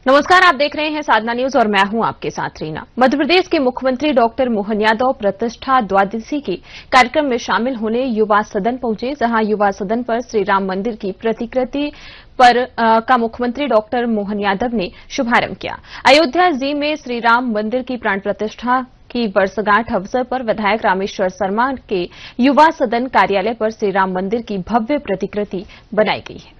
नमस्कार, आप देख रहे हैं साधना न्यूज और मैं हूं आपके साथ रीना। मध्य प्रदेश के मुख्यमंत्री डॉक्टर मोहन यादव प्रतिष्ठा द्वादशी के कार्यक्रम में शामिल होने युवा सदन पहुंचे, जहां युवा सदन पर श्री राम मंदिर की प्रतिकृति का मुख्यमंत्री डॉक्टर मोहन यादव ने शुभारंभ किया। अयोध्या जी में श्री राम मंदिर की प्राण प्रतिष्ठा की वर्षगांठ अवसर पर विधायक रामेश्वर शर्मा के युवा सदन कार्यालय पर श्री राम मंदिर की भव्य प्रतिकृति बनाई गई है।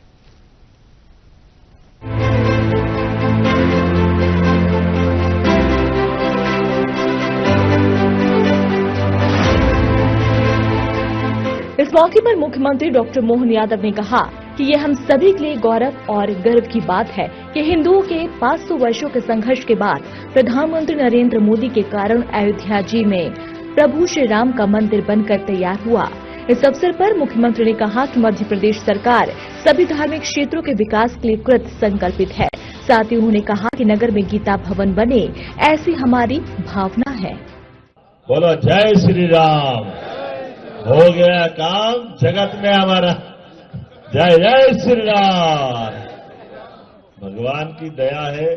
इस मौके पर मुख्यमंत्री डॉक्टर मोहन यादव ने कहा कि ये हम सभी के लिए गौरव और गर्व की बात है कि हिंदुओं के 500 वर्षों के संघर्ष के बाद प्रधानमंत्री नरेंद्र मोदी के कारण अयोध्या जी में प्रभु श्री राम का मंदिर बनकर तैयार हुआ। इस अवसर पर मुख्यमंत्री ने कहा कि मध्य प्रदेश सरकार सभी धार्मिक क्षेत्रों के विकास के लिए कृत संकल्पित है। साथ ही उन्होंने कहा कि नगर में गीता भवन बने, ऐसी हमारी भावना है। बोलो जय श्री राम। हो गया काम जगत में हमारा। जय जय श्री राम। भगवान की दया है।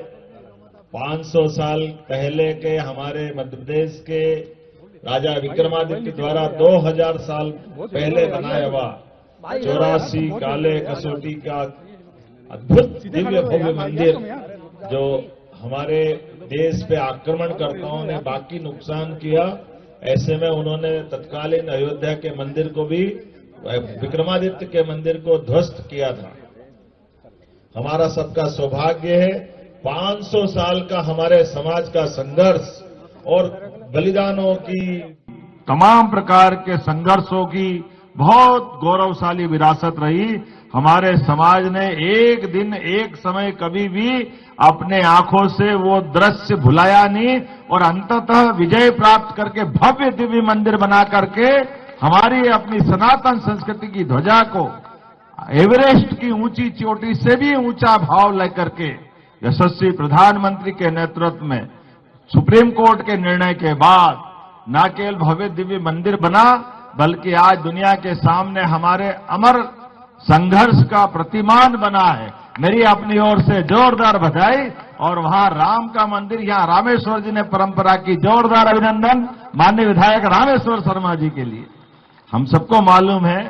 500 साल पहले के हमारे मध्य प्रदेश के राजा विक्रमादित्य द्वारा 2000 साल पहले बनाया हुआ 84 काले कसौटी का अद्भुत दिव्य भव्य मंदिर जो हमारे देश पे आक्रमणकर्ताओं ने बाकी नुकसान किया, ऐसे में उन्होंने तत्कालीन अयोध्या के मंदिर को भी विक्रमादित्य के मंदिर को ध्वस्त किया था। हमारा सबका सौभाग्य है 500 साल का हमारे समाज का संघर्ष और बलिदानों की तमाम प्रकार के संघर्षों की बहुत गौरवशाली विरासत रही। हमारे समाज ने एक दिन एक समय कभी भी अपने आंखों से वो दृश्य भुलाया नहीं और अंततः विजय प्राप्त करके भव्य दिव्य मंदिर बना करके हमारी अपनी सनातन संस्कृति की ध्वजा को एवरेस्ट की ऊंची चोटी से भी ऊंचा भाव लेकर के यशस्वी प्रधानमंत्री के नेतृत्व में सुप्रीम कोर्ट के निर्णय के बाद न केवल भव्य दिव्य मंदिर बना, बल्कि आज दुनिया के सामने हमारे अमर संघर्ष का प्रतिमान बना है। मेरी अपनी ओर से जोरदार बधाई। और वहां राम का मंदिर, यहां रामेश्वर जी ने परंपरा की जोरदार अभिनंदन माननीय विधायक रामेश्वर शर्मा जी के लिए। हम सबको मालूम है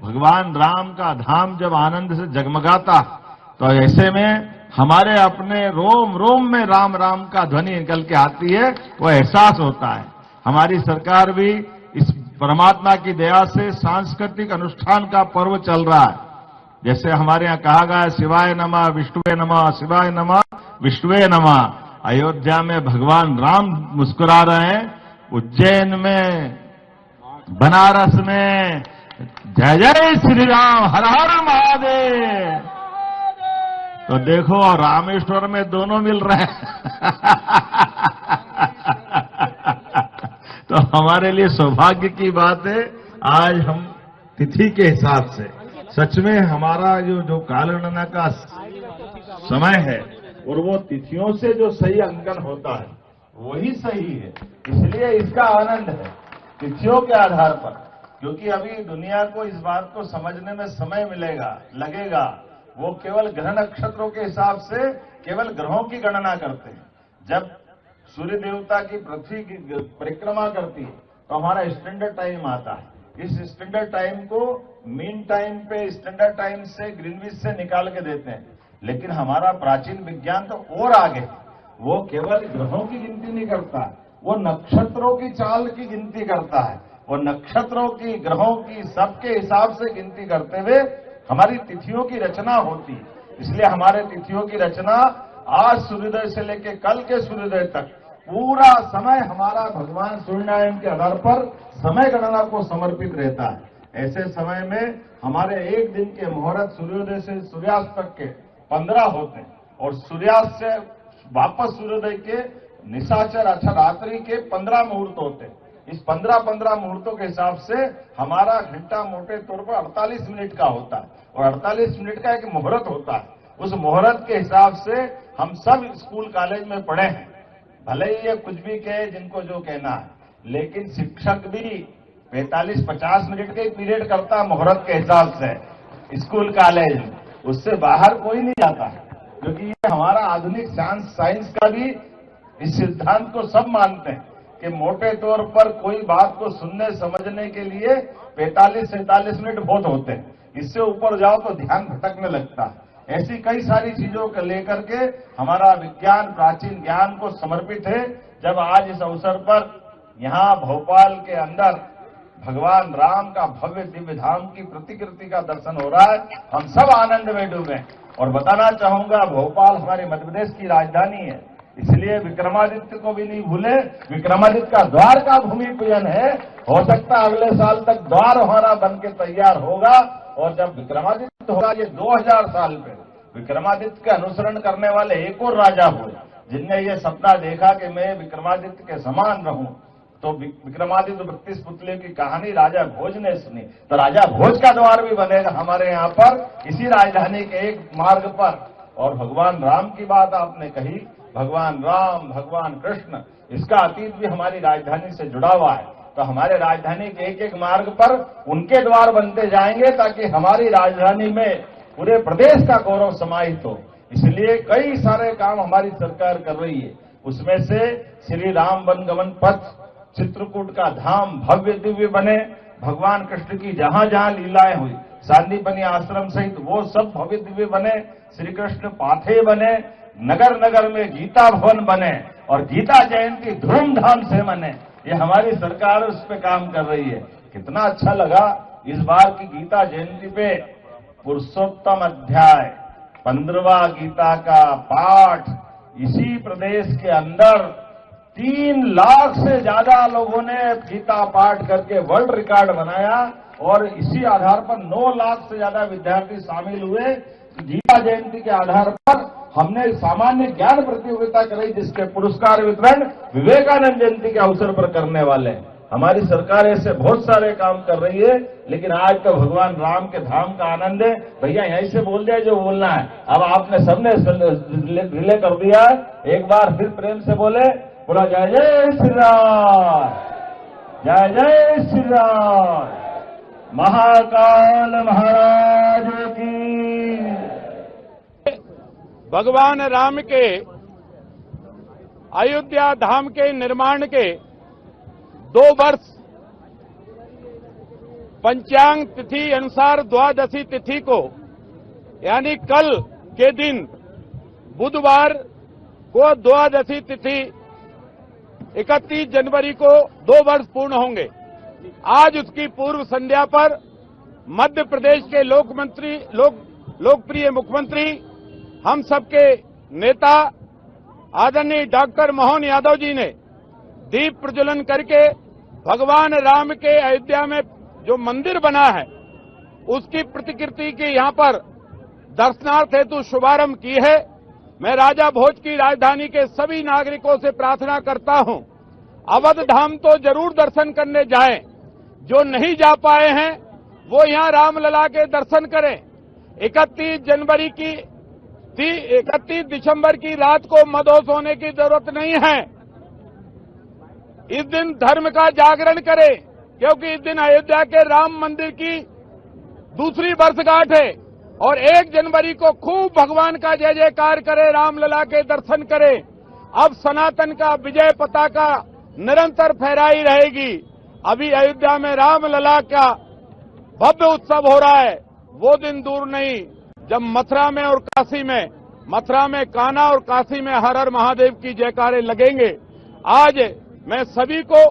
भगवान राम का धाम जब आनंद से जगमगाता तो ऐसे में हमारे अपने रोम रोम में राम राम का ध्वनि निकल के आती है, वो एहसास होता है। हमारी सरकार भी इस परमात्मा की दया से सांस्कृतिक अनुष्ठान का पर्व चल रहा है। जैसे हमारे यहाँ कहा गया शिवाय नमः विष्णुवे नमः, शिवाय नमः विष्णुवे नमः। अयोध्या में भगवान राम मुस्कुरा रहे हैं, उज्जैन में, बनारस में जय जय श्री राम, हर हर महादेव। तो देखो रामेश्वर में दोनों मिल रहे हैं। तो हमारे लिए सौभाग्य की बात है। आज हम तिथि के हिसाब से सच में हमारा जो कालगणना का समय है और वो तिथियों से जो सही अंकन होता है वही सही है, इसलिए इसका आनंद है तिथियों के आधार पर। क्योंकि अभी दुनिया को इस बात को समझने में समय लगेगा। वो केवल ग्रह नक्षत्रों के हिसाब से केवल ग्रहों की गणना करते हैं। जब सूर्य देवता की पृथ्वी की परिक्रमा करती है तो हमारा स्टैंडर्ड टाइम आता है। इस स्टैंडर्ड टाइम को मीन टाइम पे स्टैंडर्ड टाइम से ग्रीनविच से निकाल के देते हैं। लेकिन हमारा प्राचीन विज्ञान तो और आगे, वो केवल ग्रहों की गिनती नहीं करता, वो नक्षत्रों की चाल की गिनती करता है। वो नक्षत्रों की, ग्रहों की, सबके हिसाब से गिनती करते हुए हमारी तिथियों की रचना होती है। इसलिए हमारे तिथियों की रचना आज सूर्योदय से लेकर कल के सूर्योदय तक पूरा समय हमारा भगवान सूर्यनारायण के आधार पर समय गणना को समर्पित रहता है। ऐसे समय में हमारे एक दिन के मुहूर्त सूर्योदय से सूर्यास्त तक के 15 होते हैं और सूर्यास्त से वापस सूर्योदय के निशाचर अर्थात रात्रि के 15 मुहूर्त होते हैं। इस 15 मुहूर्तों के हिसाब से हमारा घंटा मोटे तौर पर 48 मिनट का होता है और 48 मिनट का एक मुहूर्त होता है। उस मुहूर्त के हिसाब से हम सब स्कूल कॉलेज में पढ़े हैं। भले ही ये कुछ भी कहे जिनको जो कहना है, लेकिन शिक्षक भी 45-50 मिनट के पीरियड करता है मुहूर्त के हिसाब से स्कूल कॉलेज में। उससे बाहर कोई नहीं जाता है, क्योंकि ये हमारा आधुनिक साइंस का भी इस सिद्धांत को सब मानते हैं कि मोटे तौर पर कोई बात को सुनने समझने के लिए 45-47 मिनट बहुत होते हैं, इससे ऊपर जाओ तो ध्यान भटकने लगता है। ऐसी कई सारी चीजों को लेकर के हमारा विज्ञान प्राचीन ज्ञान को समर्पित है। जब आज इस अवसर पर यहाँ भोपाल के अंदर भगवान राम का भव्य दिव्य धाम की प्रतिकृति का दर्शन हो रहा है, हम सब आनंद में डूबे। और बताना चाहूंगा, भोपाल हमारे मध्य प्रदेश की राजधानी है, इसलिए विक्रमादित्य को भी नहीं भूले। विक्रमादित्य का द्वार का भूमि पूजन है, हो सकता है अगले साल तक द्वार हमारा बन के तैयार होगा। और जब विक्रमादित्य होगा, ये 2000 साल पे विक्रमादित्य के अनुसरण करने वाले एक और राजा हुए जिनने ये सपना देखा कि मैं विक्रमादित्य के समान रहूं। तो विक्रमादित्य 32 पुतले की कहानी राजा भोज ने सुनी, तो राजा भोज का द्वार भी बनेगा हमारे यहाँ पर, इसी राजधानी के एक मार्ग पर। और भगवान राम की बात आपने कही, भगवान राम, भगवान कृष्ण, इसका अतीत भी हमारी राजधानी से जुड़ा हुआ है। तो हमारे राजधानी के एक एक मार्ग पर उनके द्वार बनते जाएंगे ताकि हमारी राजधानी में पूरे प्रदेश का गौरव समाहित हो। इसलिए कई सारे काम हमारी सरकार कर रही है। उसमें से श्री राम वनगमन पथ, चित्रकूट का धाम भव्य दिव्य बने, भगवान कृष्ण की जहां जहां लीलाएं हुई, सांदीपनी आश्रम सहित वो सब भव्य दिव्य बने, श्री कृष्ण पाथे बने, नगर नगर में गीता भवन बने और गीता जयंती धूमधाम से मने। ये हमारी सरकार उस पे काम कर रही है। कितना अच्छा लगा इस बार की गीता जयंती पे पुरुषोत्तम अध्याय 15वां गीता का पाठ इसी प्रदेश के अंदर 3 लाख से ज्यादा लोगों ने गीता पाठ करके वर्ल्ड रिकॉर्ड बनाया और इसी आधार पर 9 लाख से ज्यादा विद्यार्थी शामिल हुए। गीता जयंती के आधार पर हमने सामान्य ज्ञान प्रतियोगिता कराई जिसके पुरस्कार वितरण विवेकानंद जयंती के अवसर पर करने वाले हैं। हमारी सरकार ऐसे बहुत सारे काम कर रही है, लेकिन आज तो भगवान राम के धाम का आनंद है। भैया यहीं से बोल दिया जो बोलना है, अब आपने सबने रिले कर दिया। एक बार फिर प्रेम से बोले, बोला जय जय श्री राम, जय जय श्री राम, महाकाल महाराज की। भगवान राम के अयोध्या धाम के निर्माण के 2 वर्ष पंचांग तिथि अनुसार द्वादशी तिथि को यानी कल के दिन बुधवार को द्वादशी तिथि 31 जनवरी को 2 वर्ष पूर्ण होंगे। आज उसकी पूर्व संध्या पर मध्य प्रदेश के लोकप्रिय मुख्यमंत्री, हम सबके नेता आदरणीय डॉक्टर मोहन यादव जी ने दीप प्रज्वलन करके भगवान राम के अयोध्या में जो मंदिर बना है उसकी प्रतिकृति की यहां पर दर्शनार्थ हेतु शुभारंभ की है। मैं राजा भोज की राजधानी के सभी नागरिकों से प्रार्थना करता हूं, अवध धाम तो जरूर दर्शन करने जाएं। जो नहीं जा पाए हैं वो यहां रामलला के दर्शन करें। 31 दिसंबर की रात को मदहोश होने की जरूरत नहीं है। इस दिन धर्म का जागरण करें, क्योंकि इस दिन अयोध्या के राम मंदिर की दूसरी वर्षगांठ है और 1 जनवरी को खूब भगवान का जय जयकार करें, रामलला के दर्शन करें। अब सनातन का विजय पताका निरंतर फहराई रहेगी। अभी अयोध्या में रामलला का भव्य उत्सव हो रहा है, वो दिन दूर नहीं जब मथुरा में और काशी में, मथुरा में कान्हा और काशी में हर हर महादेव की जयकारे लगेंगे। आज मैं सभी को,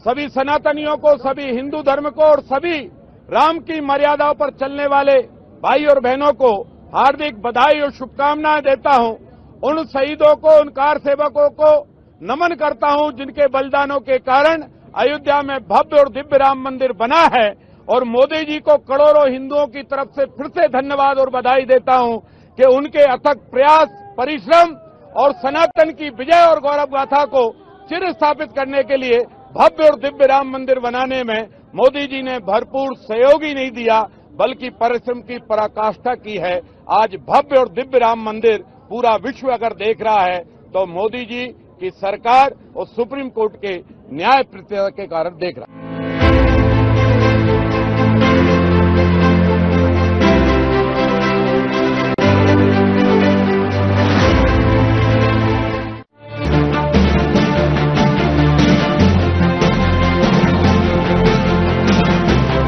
सभी सनातनियों को, सभी हिंदू धर्म को और सभी राम की मर्यादाओं पर चलने वाले भाई और बहनों को हार्दिक बधाई और शुभकामनाएं देता हूं। उन शहीदों को, उन कार सेवकों को नमन करता हूं जिनके बलिदानों के कारण अयोध्या में भव्य और दिव्य राम मंदिर बना है। और मोदी जी को करोड़ों हिंदुओं की तरफ से फिर से धन्यवाद और बधाई देता हूं कि उनके अथक प्रयास, परिश्रम और सनातन की विजय और गौरव गाथा को चिर स्थापित करने के लिए भव्य और दिव्य राम मंदिर बनाने में मोदी जी ने भरपूर सहयोग ही नहीं दिया बल्कि परिश्रम की पराकाष्ठा की है। आज भव्य और दिव्य राम मंदिर पूरा विश्व अगर देख रहा है तो मोदी जी की सरकार और सुप्रीम कोर्ट के न्याय प्रतिष्ठा के कारण देख रहा है।